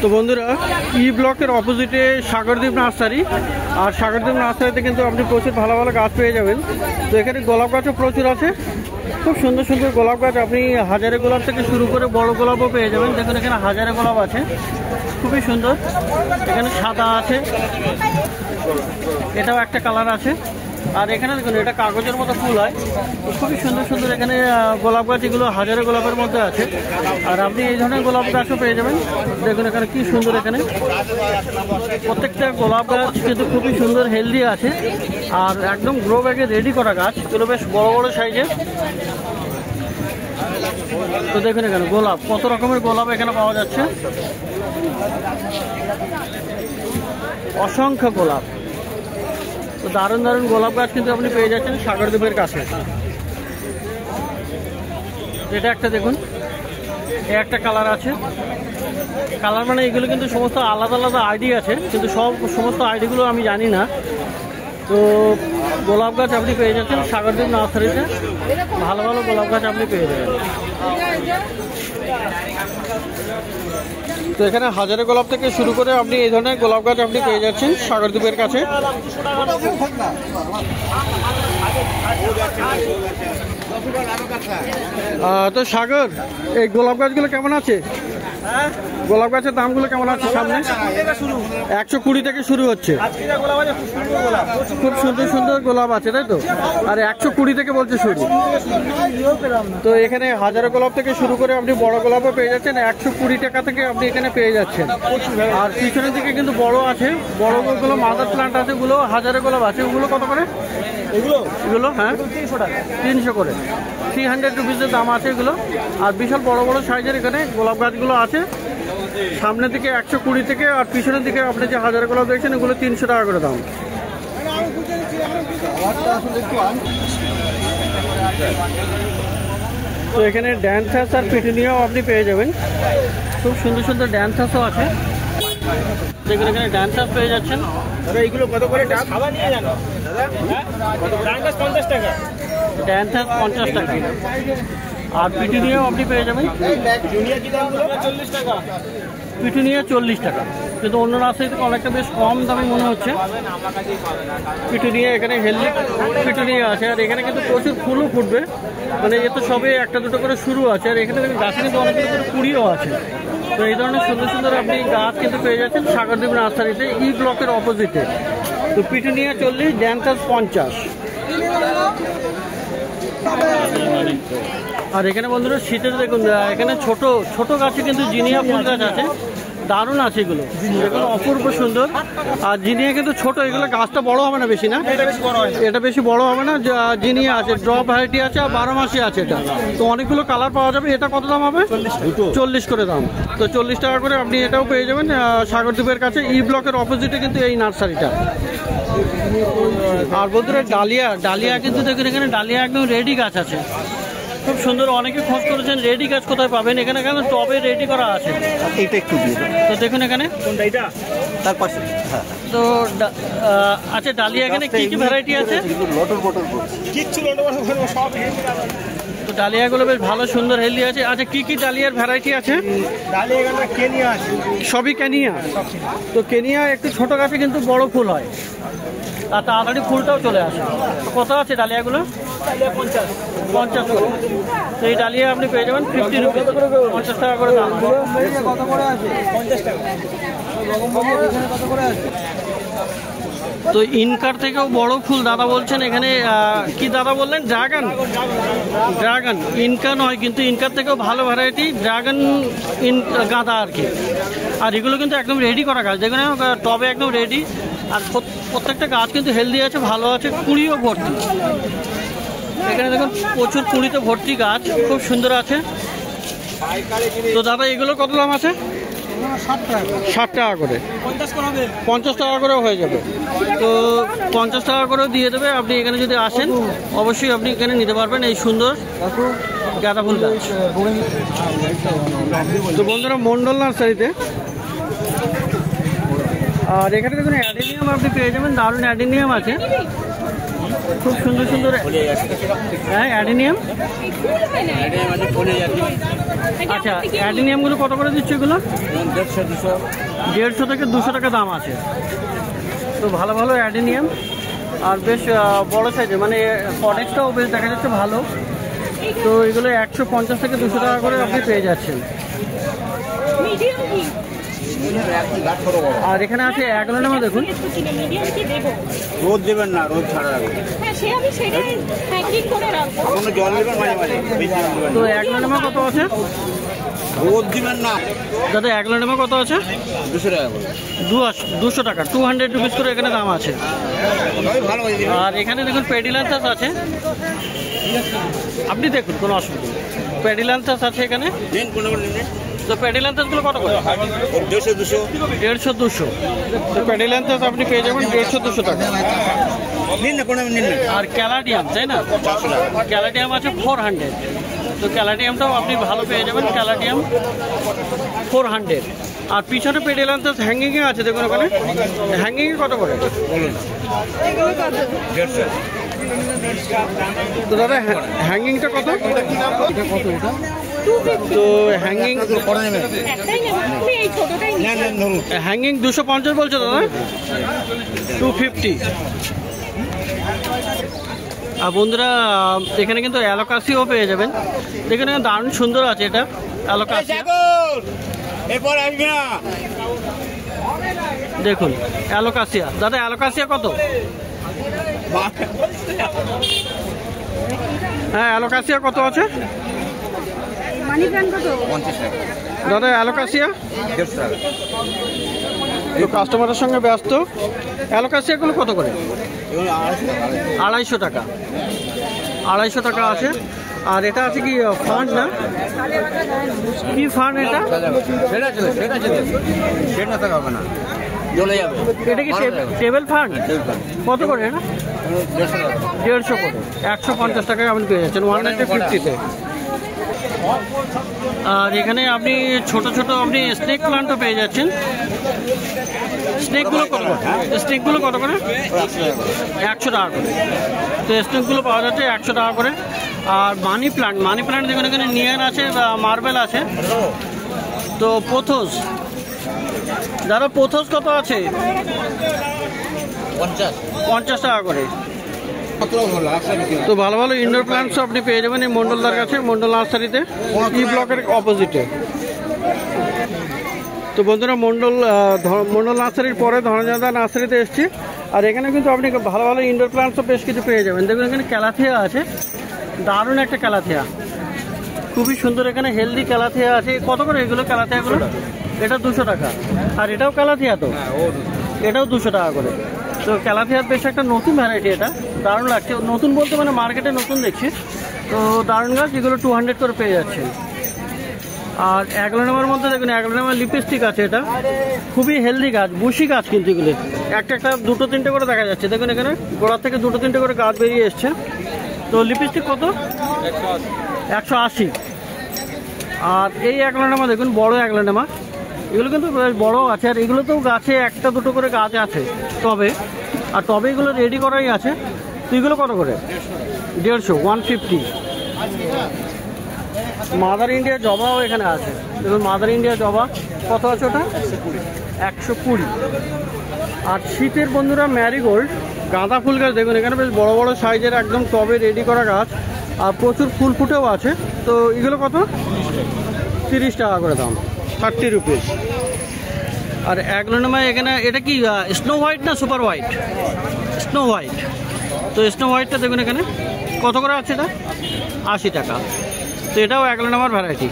তো বন্ধুরা ই ব্লকের অপোজিটে সাগরদ্বীপ নার্সারি, আর সাগরদ্বীপ নার্সারিতে কিন্তু আপনি প্রচুর ভালো ভালো গাছ পেয়ে যাবেন। তো এখানে গোলাপ গাছও প্রচুর আছে, খুব সুন্দর সুন্দর গোলাপ গাছ। আপনি হাজারে গোলাপ থেকে শুরু করে বড় গোলাপও পেয়ে যাবেন। দেখুন এখানে হাজারে গোলাপ আছে, খুবই সুন্দর। এখানে সাদা আছে, এটাও একটা কালার আছে। আর এখানে দেখুন এটা কাগজের মতো ফুল হয়, খুবই সুন্দর সুন্দর এখানে গোলাপ গাছ, এগুলো হাজারে গোলাপের মধ্যে আছে। আর আপনি এই ধরনের গোলাপ গাছও পেয়ে যাবেন। দেখুন এখানে কি সুন্দর, এখানে প্রত্যেকটা গোলাপ গাছ কিন্তু খুবই সুন্দর, হেলদি আছে। আর একদম গ্রো ব্যাগে রেডি করা গাছ, এগুলো বেশ বড় বড় সাইজের। তো দেখুন এখানে গোলাপ, কত রকমের গোলাপ এখানে পাওয়া যাচ্ছে, অসংখ্য গোলাপ। তো দারুণ দারুণ গোলাপ গাছ কিন্তু আপনি পেয়ে যাচ্ছেন সাগরদ্বীপের কাছে। এটা একটা দেখুন, এ একটা কালার আছে। কালার মানে এগুলো কিন্তু সমস্ত আলাদা আলাদা আইডি আছে, কিন্তু সমস্ত আইডিগুলো আমি জানি না। তো গোলাপ গাছ আপনি পেয়ে যাচ্ছেন সাগরদ্বীপ নার্সারিতে, ভালো ভালো গোলাপ গাছ আপনি পেয়ে যাবেন। তো এখানে হাজারে গোলাপ থেকে শুরু করে আপনি এই ধরনের গোলাপ গাছ আপনি পেয়ে যাচ্ছেন সাগরদ্বীপের কাছে। তো সাগর, এই গোলাপ গাছগুলো কেমন আছে? গোলাপ গাছের দামগুলো কেমন আছে? সামনে 120 থেকে শুরু হচ্ছে, খুব সুন্দর সুন্দর গোলাপ আছে, তাই তো? আর 120 থেকে বলছে শুরু। তো এখানে হাজারে গোলাপ থেকে শুরু করে আপনি বড় গোলাপও পেয়ে যাচ্ছেন 120 টাকা থেকে আপনি এখানে পেয়ে যাচ্ছেন। আর পিছনের দিকে কিন্তু বড় আছে, বড়গুলো মাদার প্লান্ট আছে, ওগুলো হাজারে গোলাপ আছে। ওগুলো কত করে? এগুলো হ্যাঁ 300 করে, 300 রুপিসের দাম আছে এগুলো। আর বিশাল বড় বড় সাইজের এখানে গোলাপ গাছগুলো আছে। সামনের দিকে 120 থেকে, আর পিছনের দিকে আপনি যে হাজারে গোলাপ দেখছেন এগুলো 300 টাকা করে দাম। তো এখানে ড্যান্সাস আর পিটুনিয়াও আপনি পেয়ে যাবেন, খুব সুন্দর সুন্দর ড্যান্সাসও আছে। দেখুন এখানে ড্যান্সাস পেয়ে যাচ্ছেন। এইগুলো কত করে খাবার নিয়ে জানো দাদা? 50 টাকা, ড্যান্সাস 50 টাকা। আর পিটুনিয়াও আপনি পেয়ে যাবেন, পিটুনিয়া 40 টাকা। কিন্তু অন্য নার্সারি থেকে অনেকটা বেশ কম দামে মনে হচ্ছে। পিটুনিয়া এখানে হেলদি পিটুনিয়া আছে, আর এখানে কিন্তু প্রচুর ফুলও ফুটবে। মানে এ তো সবে একটা দুটো করে শুরু আছে, আর এখানে গাছে কিন্তু অনেকগুলো করে কুড়িও আছে। তো এই ধরনের সুন্দর সুন্দর আপনি গাছ কিন্তু পেয়ে যাচ্ছেন সাগরদ্বীপ নার্সারিতে, ই ব্লকের অপোজিটে। তো পিটুনিয়া 40, ড্যান্সাস 50। আর এখানে বন্ধুরা শীতের দেখুন, এখানে ছোট ছোট গাছে কিন্তু জিনিয়া ফুল গাছ আছে, দারুণ আছে এগুলো, এগুলো অপূর্ব সুন্দর। আর জিনিয়া কিন্তু ছোট, এগুলো গাছটা বড় হবে না বেশি, না এটা বেশি বড় হবে না। জিনিয়া আছে, ড্রপ ভ্যারাইটি আছে, আর 12 মাসি আছে এটা। তো অনেকগুলো কালার পাওয়া যাবে। এটা কত দাম হবে? 40 করে দাম। তো 40 টাকা করে আপনি এটাও পেয়ে যাবেন সাগরদ্বীপের কাছে, ই ব্লকের অপোজিটে কিন্তু এই নার্সারিটা। আর বন্ধুরা ডালিয়া, ডালিয়া কিন্তু দেখুন এখানে ডালিয়া একদম রেডি গাছ আছে, খুব সুন্দর। অনেকে খোঁজ করেছেন রেডি গাছ কোথায় পাবেন, এখানে কেন টবে রেডি করা আছে। এইটা একটু দিয়ে দাও। তো দেখুন এখানে কোনটা, এটা তার পাশে। হ্যাঁ, তো আচ্ছা ডালিয়া এখানে কি কি ভ্যারাইটি আছে? লটর বটর কিচ্ছু লটর বটর সব। তো ডালিয়াগুলো বেশ ভালো সুন্দর হেলদি আছে। আচ্ছা কি কি ডালিয়ার ভ্যারাইটি আছে? ডালিয়া এখানে কেনিয়া আছে, সবই কেনিয়া। তো কেনিয়া একটু ছোট গাছে কিন্তু বড় ফুল হয়, আর তাড়াতাড়ি ফুলটাও চলে আসে। কত আছে ডালিয়াগুলো? 50 করে। তো এই ডালিয়া আপনি পেয়ে যাবেন 50 রুপিস, 50 টাকা করে দাম। কত করে আছে? 50 টাকা। কত করে আছে? তো ইনকার থেকেও বড় ফুল দাদা বলছেন এখানে, কি দাদা বললেন? ড্রাগন, ড্রাগন ইনকা নয়, কিন্তু ইনকার থেকেও ভালো ভ্যারাইটি ড্রাগন গাঁদা আর কি। আর এগুলো কিন্তু একদম রেডি করা গাছ, দেখুন টবে একদম রেডি। আর প্রত্যেকটা গাছ কিন্তু হেলদি আছে, ভালো আছে, কুড়িও ভর্তি। এখানে দেখুন প্রচুর কুড়িতে ভর্তি গাছ, খুব সুন্দর আছে। তো দাদা এগুলো কত দাম আছে? 60 টাকা করে, 50 টাকা করেও হয়ে যাবে। তো 50 টাকা করেও দিয়ে দেবে। আপনি এখানে যদি আসেন অবশ্যই আপনি এখানে নিতে পারবেন এই সুন্দর গাঁদা ফুল গাছ। তো বন্ধুরা মন্ডল নার্সারিতে, আর এখানে দেখুন অ্যাডেনিয়াম আপনি পেয়ে যাবেন, দারুণ অ্যাডেনিয়াম আছে। খুব সুন্দর সুন্দর। হ্যাঁ অ্যাডিনিয়াম। আচ্ছা অ্যাডিনিয়ামগুলো কত করে দিচ্ছে এগুলো? 150 থেকে 200 টাকা দাম আছে। তো ভালো ভালো অ্যাডিনিয়াম আর বেশ বড় সাইজে, মানে কনেক্সটাও বেশ দেখা যাচ্ছে ভালো। তো এগুলো 150 থেকে 200 টাকা করে আপনি পেয়ে যাচ্ছেন। আর এখানে আছে অ্যাগ্লোনেমা দেখুন। রোদ দেবেন না, রোদ ছাড়া রাখবেন। জল দেবেন মাঝে মাঝে। তো অ্যাগ্লোনেমা কত আছে? রোদ দিবেন না দাদা। অ্যাগ্লোনেমা কত আছে? 200 টাকা করে। 200 টাকা, 200 রুপিস করে এখানে দাম আছে। ভালো। আর এখানে দেখুন পেডিলান্থাস আছে, আপনি দেখুন কোনো অসুবিধা নেই। পেডিলান্থাস আছে এখানে। তো পেডিলান্থাসগুলো কত করে? 150-200। তো পেডিলান্থাস আপনি পেয়ে যাবেন 150-200 টাকা। আর ক্যালাডিয়াম তাই না? ক্যালাডিয়াম আছে 400। তো ক্যালাডিয়ামটাও আপনি ভালো পেয়ে যাবেন। ক্যালাডিয়াম 400। আর পিছনে পেডিলান্থাস হ্যাঙ্গিংয়ে আছে দেখুন ওখানে। হ্যাঙ্গিংয়ে কত করে? তো দাদা হ্যাঙ্গিংটা কত? তো হ্যাঙ্গিং 250 বলছো দাদা? 250। আর বন্ধুরা এখানে কিন্তু অ্যালোকাসিও পেয়ে যাবেন। দেখুন এখানে দারুণ সুন্দর আছে এটা অ্যালোকাসিয়া। দেখুন অ্যালোকাসিয়া। দাদা অ্যালোকাসিয়া কত? হ্যাঁ অ্যালোকাসিয়া কত আছে? দাদা অ্যালোকাসিয়া 150 টাকা। তো কাস্টমারের সঙ্গে ব্যস্ত। অ্যালোকাসিয়াগুলো কত করে? 250 টাকা। 250 টাকা আছে। আর এটা আছে কি ফান্ড না? কি ফান্ড এটা? এটা কি টেবিল ফান্ড? কত করে এটা? 150 করে। 150 টাকায় আপনি পেয়ে যাচ্ছেন 150-তে। আর এখানে আপনি ছোট ছোট আপনি স্নেক প্লান্টও পেয়ে যাচ্ছেন। স্নেকগুলো কত করে? স্নেকগুলো কত করে? 100 টাকা করে। তো স্নেকগুলো পাওয়া যাচ্ছে 100 টাকা করে। আর মানি প্লান্ট দেখুন এখানে নিয়ান আছে, মার্বেল আছে। তো পোথোস, দাদা পোথোস কত আছে? 50 টাকা করে। তো ভালো ভালো ইনডোর প্ল্যান্টস আপনি পেয়ে যাবেন এই মন্ডলদার কাছে, মন্ডল নার্সারিতে, ই ব্লকের অপোজিটে। তো বন্ধুরা মন্ডল নার্সারির পরে ধনঞ্জয়দা নার্সারিতে এসেছি। আর এখানে কিন্তু আপনি ভালো ভালো ইনডোর প্ল্যান্টসও বেশ কিছু পেয়ে যাবেন। দেখুন এখানে ক্যালাথিয়া আছে, দারুণ একটা ক্যালাথিয়া, খুবই সুন্দর। এখানে হেলদি ক্যালাথিয়া আছে। কত করে এগুলো ক্যালাথিয়াগুলো? এটা 200 টাকা। আর এটাও ক্যালাথিয়া, তো এটাও 200 টাকা করে। তো ক্যালাথিয়ার বেশ একটা নতুন ভ্যারাইটি, এটা দারুণ লাগছে। নতুন বলতে মানে মার্কেটে নতুন দেখছি। তো দারুণ গাছ, এগুলো 200 করে পেয়ে যাচ্ছে। আর অ্যাগ্লোনেমার মধ্যে দেখুন অ্যাগ্লোনেমার লিপস্টিক আছে, এটা খুবই হেলদি গাছ, বুশি গাছ কিন্তু এগুলো একটা 2-3টে করে দেখা যাচ্ছে। দেখুন এখানে গোড়ার থেকে 2-3টে করে গাছ বেরিয়ে এসছে। তো লিপস্টিক কত? 180। আর এই অ্যাগ্লোনেমা দেখুন, বড় অ্যাগ্লোনেমা, এগুলো কিন্তু বেশ বড় আছে। আর এগুলোতেও গাছে 1-2 করে গাছ আছে টবে। আর টবে এগুলো রেডি করাই আছে। তো এগুলো কত করে? 150, 150। মাদার ইন্ডিয়া জবাও এখানে আছে। দেখুন মাদার ইন্ডিয়া জবা কত আছে? ওটা 120। আর শীতের বন্ধুরা ম্যারিগোল্ড, গাঁদা ফুল গাছ দেখুন এখানে বেশ বড় বড় সাইজের একদম টবে রেডি করা গাছ। আর প্রচুর ফুল ফুটেও আছে। তো এগুলো কত? 30 টাকা করে দাম, 30 রুপিস। আর অ্যাগ্লোনেমা এখানে, এটা কি স্নো হোয়াইট না সুপার হোয়াইট? Snow white. তো স্নো হোয়াইটটা দেখুন এখানে কত করে আছে? এটা 80 টাকা। তো এটাও অ্যাগ্লোনেমার ভ্যারাইটি।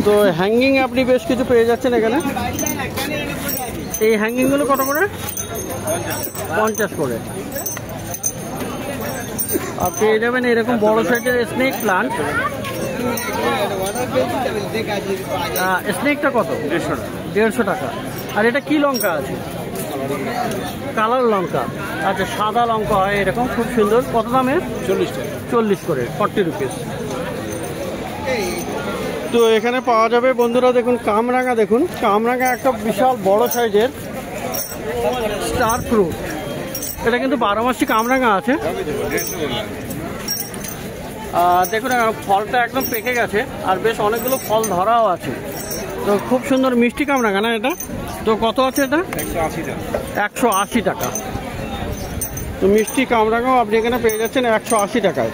তো হ্যাঙ্গিং আপনি বেশ কিছু পেয়ে যাচ্ছেন এখানে। এই হ্যাঙ্গিংগুলো কত করে? 50 করে। আর পেয়ে যাবেন এরকম বড় সাইজের স্নেক প্লান্ট। স্নেকটা কত? 150 টাকা। আর এটা কি লঙ্কা আছে? কালার লঙ্কা। আচ্ছা সাদা লঙ্কা হয় এরকম, খুব সুন্দর। কত দামে? 40 টাকা। 40 করে, 40 রুপিস। তো এখানে পাওয়া যাবে বন্ধুরা দেখুন কামরাঙা। দেখুন কামরাঙা একটা বিশাল বড় সাইজের স্টার ফ্রুট। এটা কিন্তু 12 মাসি কামরাঙা আছে। দেখুন ফলটা একদম পেকে গেছে আর বেশ অনেকগুলো ফল ধরাও আছে। তো খুব সুন্দর মিষ্টি কামরাঙা না এটা? তো কত আছে এটা? 180 টাকা। তো মিষ্টি কামরাঙাও আপনি এখানে পেয়ে যাচ্ছেন 180 টাকায়।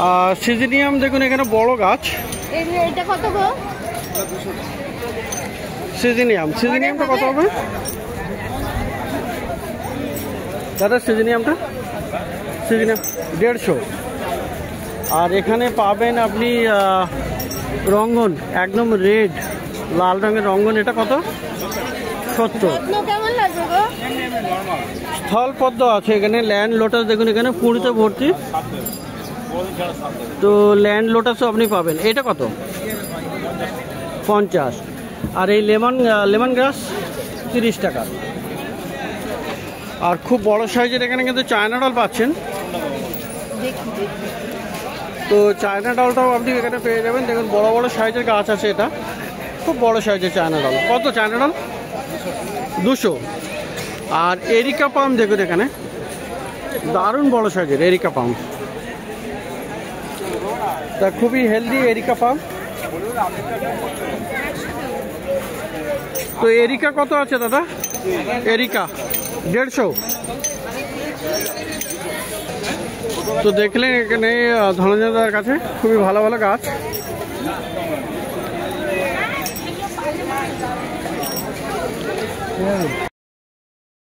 আর সিজিনিয়াম দেখুন এখানে বড় গাছ। এটা কত গো? সিজিনিয়ামটা কত হবে দাদা? সিজিনিয়াম 150। আর এখানে পাবেন আপনি রঙ্গন, একদম রেড লাল রঙের রঙ্গন। এটা কত? 70। কেমন লাগবে গো? স্থল পদ্ম আছে এখানে। ল্যান্ড লোটাস দেখুন এখানে পুরিতে ভর্তি। তো ল্যান্ড লোটাসও আপনি পাবেন। এটা কত? 50। আর এই লেমন গ্রাস 30 টাকা। আর খুব বড় সাইজের এখানে কিন্তু চায়না ডল পাচ্ছেন। তো চায়না ডলটাও আপনি এখানে পেয়ে যাবেন। দেখুন বড় বড় সাইজের গাছ আছে। এটা খুব বড় সাইজের চায়না ডল। কত চায়না ডল? 200। আর এরিকা পাম দেখুন এখানে দারুণ বড় সাইজের এরিকা পাম। তা খুবই হেলদি এরিকা পাম। তো এরিকা কত আছে দাদা? এরিকা 150। তো দেখলেন এখানে ধনঞ্জয় দাদার কাছে খুবই ভালো ভালো গাছ।